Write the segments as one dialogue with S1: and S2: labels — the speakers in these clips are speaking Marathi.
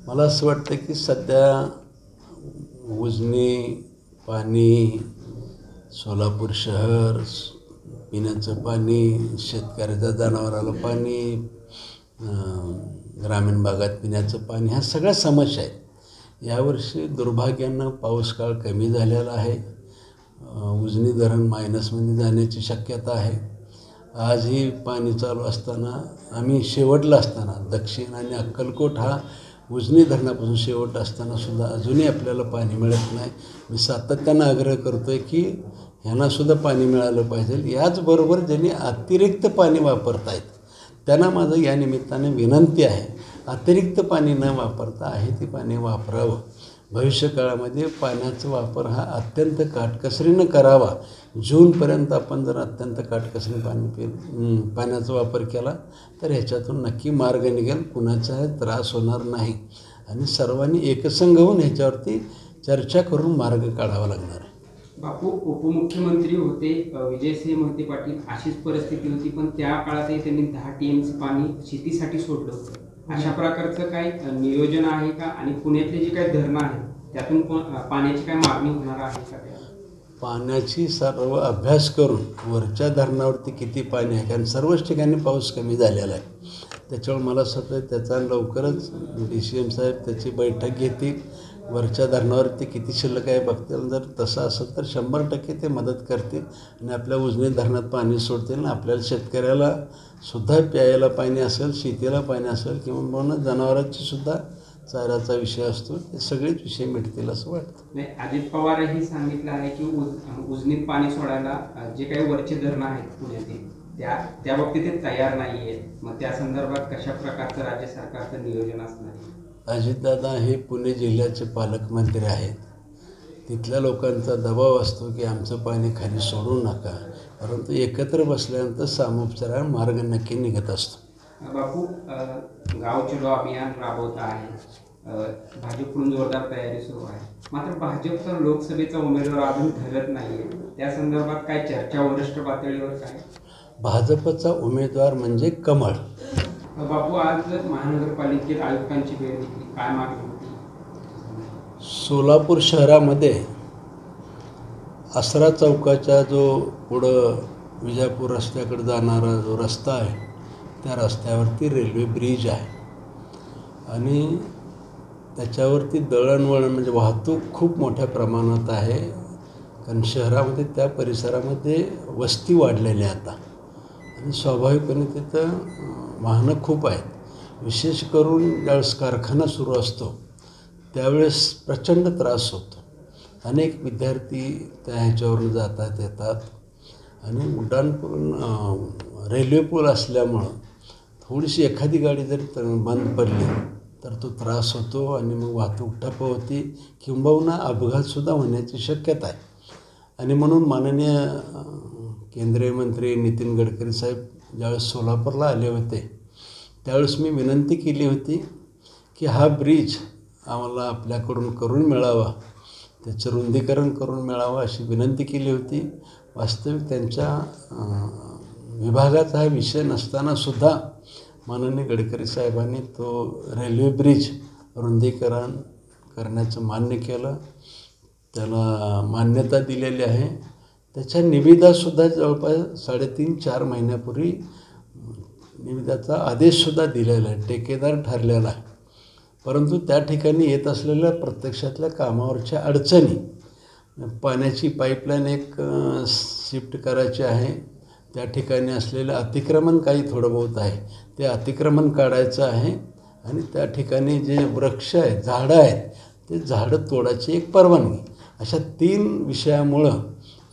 S1: मला असं वाटतं की सध्या उजनी पाणी, सोलापूर शहर, पिण्याचं पाणी, शेतकऱ्याच्या जनावराला पाणी, ग्रामीण भागात पिण्याचं पाणी, ह्या सगळ्या समस्या आहेत. यावर्षी दुर्भाग्यानं पाऊस काळ कमी झालेला आहे. उजनी धरण मायनसमध्ये जाण्याची शक्यता आहे. आजही पाणी चालू असताना, आम्ही शेवटला असताना, दक्षिण आणि अक्कलकोट हा उजनी धरणापासून शेवट असतानासुद्धा अजूनही आपल्याला पाणी मिळत नाही. मी सातत्यानं आग्रह करतो आहे की ह्यांनासुद्धा पाणी मिळालं पाहिजे. याचबरोबर ज्यांनी अतिरिक्त पाणी वापरत आहेत त्यांना माझं या निमित्ताने विनंती आहे, अतिरिक्त पाणी न वापरता आहे ते पाणी वापरावं. भविष्यकाळामध्ये पाण्याचा वापर हा अत्यंत काटकसरीनं करावा. जूनपर्यंत आपण जर अत्यंत काटकसरीने पाण्याचा वापर केला तर ह्याच्यातून नक्की मार्ग निघेल, कुणाचाही त्रास होणार नाही आणि सर्वांनी एकसंघ होऊन ह्याच्यावरती चर्चा करून मार्ग काढावा लागणार आहे.
S2: बापू उपमुख्यमंत्री होते विजयसिंह मोहिते पाटील, अशीच परिस्थिती होती, पण त्या काळातही त्यांनी 10 TMC पाणी शेतीसाठी सोडलं होतं. अशा प्रकारचं काय नियोजन आहे का? आणि पुण्यातले जे काही धरणं आहेत त्यातून पाण्याची काय मागणी होणार आहे का?
S1: पाण्याची सर्व अभ्यास करून वरच्या धरणावरती किती पाणी आहे, कारण सर्वच ठिकाणी पाऊस कमी झालेला आहे. त्याच्यामुळे मला असं वाटतं त्याचा लवकरच DCM साहेब त्याची बैठक घेतील, वरच्या धरणावरती किती शिल्लक आहे बघतील. जर तसं असेल तर 100% ते मदत करतील आणि आपल्या उजनी धरणात पाणी सोडतील आणि आपल्याला शेतकऱ्याला सुद्धा प्यायला पाणी असेल, शेतीला पाणी असेल किंवा जनावरांची सुद्धा चाऱ्याचा विषय असतो, ते सगळेच विषय मिळतील असं वाटतं.
S2: नाही, अजित पवारही सांगितलं आहे की उजनीत पाणी सोडायला जे काही वरचे धरणं आहेत पुण्यातील त्या बाबतीत ते तयार नाही आहेत. मग त्या संदर्भात कशा प्रकारचं राज्य सरकारचं नियोजन असणार आहे?
S1: अजितदादा हे पुणे जिल्ह्याचे पालकमंत्री आहेत. तिथल्या लोकांचा दबाव असतो की आमचं पाणी खाली सोडू नका, परंतु एकत्र बसल्यानंतर सामोपचाराने मार्ग नक्की निघत असतो.
S2: बापू, गाव चलो अभियान राबवत आहे, भाजपकडून जोरदार तयारी सुरू आहे, मात्र भाजपचा लोकसभेचा उमेदवार अजून ठरत नाही आहे. त्या संदर्भात काय चर्चा वरिष्ठ पातळीवर काय?
S1: भाजपचा उमेदवार म्हणजे कमळ.
S2: बापू, आज महानगरपालिकेत आयुक्तांची वेळ घेतली, काय मागणी होती?
S1: सोलापूर शहरामध्ये आसरा चौकाच्या जो पुढं विजापूर रस्त्याकडे जाणारा जो रस्ता आहे त्या रस्त्यावरती रेल्वे ब्रिज आहे आणि त्याच्यावरती दळणवळण म्हणजे वाहतूक खूप मोठ्या प्रमाणात आहे, कारण शहरामध्ये त्या परिसरामध्ये वस्ती वाढलेली आहे आता आणि स्वाभाविकपणे तिथं वाहनं खूप आहेत. विशेष करून ज्यावेळेस कारखाना सुरू असतो त्यावेळेस प्रचंड त्रास होतो. अनेक विद्यार्थी त्या ह्याच्यावरून जातात येतात आणि उड्डाणपूल रेल्वे पूल असल्यामुळं थोडीशी एखादी गाडी जरी बंद पडली तर तो त्रास होतो आणि मग वाहतूक ठप्प होती किंबहुना अपघातसुद्धा होण्याची शक्यता आहे. आणि म्हणून माननीय केंद्रीय मंत्री नितीन गडकरी साहेब ज्यावेळेस सोलापूरला आले होते त्यावेळेस मी विनंती केली होती की हा ब्रिज आम्हाला आपल्याकडून करून मिळावा, त्याचं रुंदीकरण करून मिळावं अशी विनंती केली होती. वास्तविक त्यांच्या विभागाचा हा विषय नसतानासुद्धा माननीय गडकरी साहेबांनी तो रेल्वे ब्रिज रुंदीकरण करण्याचं मान्य केलं, त्याला मान्यता दिलेली आहे. त्याच्या निविदासुद्धा जवळपास 3.5-4 महिन्यापूर्वी निविदाचा आदेशसुद्धा दिलेला आहे, ठेकेदार ठरलेला आहे. परंतु त्या ठिकाणी येत असलेल्या प्रत्यक्षातल्या कामावरच्या अडचणी, पाण्याची पाईपलाईन एक शिफ्ट करायची आहे, त्या ठिकाणी असलेलं अतिक्रमण काही थोडं बहुत आहे, ते अतिक्रमण काढायचं आहे आणि त्या ठिकाणी जे वृक्ष आहेत, झाडं आहेत, ते झाडं तोडायची एक परवानगी, अशा 3 विषयामुळं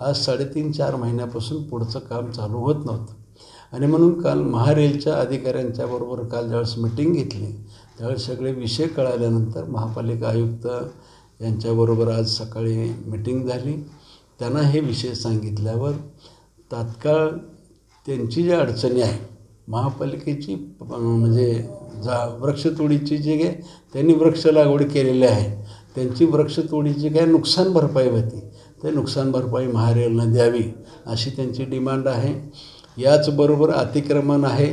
S1: आज 3.5-4 महिन्यापासून पुढचं काम चालू होत नव्हतं. आणि म्हणून काल महारेलच्या अधिकाऱ्यांच्याबरोबर काल ज्यावेळेस मिटिंग घेतली त्यावेळेस सगळे विषय कळाल्यानंतर महापालिका आयुक्त यांच्याबरोबर आज सकाळी मिटिंग झाली. त्यांना हे विषय सांगितल्यावर तात्काळ त्यांची जी अडचणी आहे महापालिकेची म्हणजे वृक्षतोडीची जी काय त्यांनी वृक्ष लागवड केलेली आहे त्यांची वृक्षतोडीची काय नुकसान भरपाई होती ते नुकसान भरपाई महारेलनं द्यावी अशी त्यांची डिमांड आहे. याचबरोबर अतिक्रमण आहे,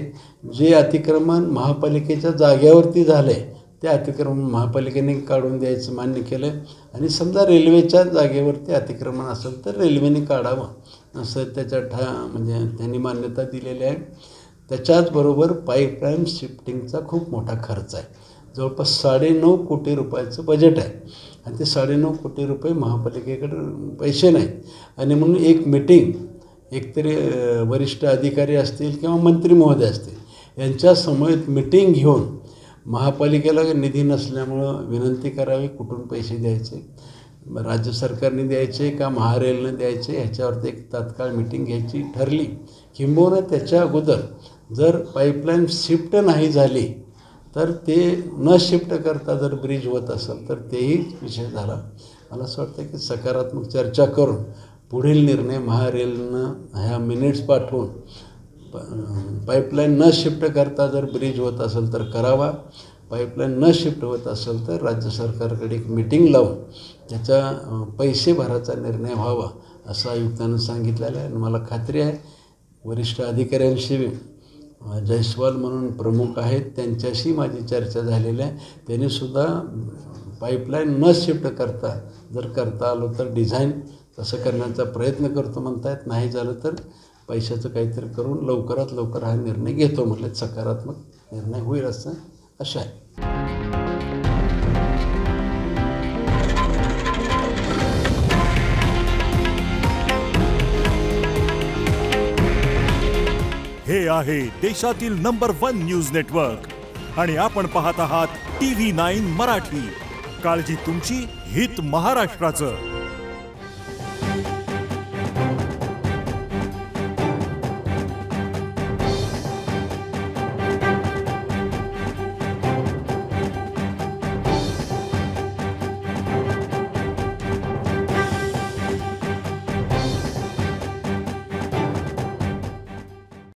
S1: जे अतिक्रमण महापालिकेच्या जागेवरती झाले ते अतिक्रमण महापालिकेने काढून द्यायचं मान्य केलं आहे. आणि समजा रेल्वेच्या जागेवरती अतिक्रमण असेल तर रेल्वेने काढावं असं त्याच्या म्हणजे त्यांनी मान्यता दिलेली आहे. त्याच्याचबरोबर पाईपलाईन शिफ्टिंगचा खूप मोठा खर्च आहे. जवळपास 9.5 कोटी रुपयाचं बजेट आहे आणि ते 9.5 कोटी रुपये महापालिकेकडे पैसे नाहीत. आणि म्हणून एक मीटिंग एकतरी वरिष्ठ अधिकारी असतील किंवा मंत्री महोदय असतील यांच्या समवेत मीटिंग घेऊन महापालिकेला निधी नसल्यामुळं विनंती करावी कुठून पैसे द्यायचे, राज्य सरकारने द्यायचे का महारेलने द्यायचे ह्याच्यावरती एक तात्काळ मीटिंग घ्यायची ठरली. किंबहुना त्याच्या अगोदर जर पाईपलाईन शिफ्ट नाही झाली तर ते न शिफ्ट करता जर ब्रिज होत असेल तर तेही विषय झाला. मला असं वाटतं की सकारात्मक चर्चा करून पुढील निर्णय महारेलनं ह्या मिनिट्स पाठवून पाईपलाईन न शिफ्ट करता जर ब्रिज होत असेल तर करावा. पाईपलाईन न शिफ्ट होत असेल तर राज्य सरकारकडे एक मीटिंग लावून त्याच्या पैसे भरायचा निर्णय व्हावा असं आयुक्तांनी सांगितलेलं आहे. आणि मला खात्री आहे वरिष्ठ अधिकाऱ्यांशी जयस्वाल म्हणून प्रमुख आहेत त्यांच्याशी माझी चर्चा झालेली आहे. त्यांनीसुद्धा पाईपलाईन न शिफ्ट करता जर करता आलो तर डिझाईन तसं करण्याचा प्रयत्न करतो म्हणतायत. नाही झालं तर पैशाचं काहीतरी करून लवकरात लवकर हा निर्णय घेतो म्हटलं. सकारात्मक निर्णय होईल असं आशा आहे.
S3: हे आहे देशातील नंबर 1 न्यूज नेटवर्क आणि आपण पाहत आहात TV9 मराठी. काळजी तुमची, हित महाराष्ट्राचं.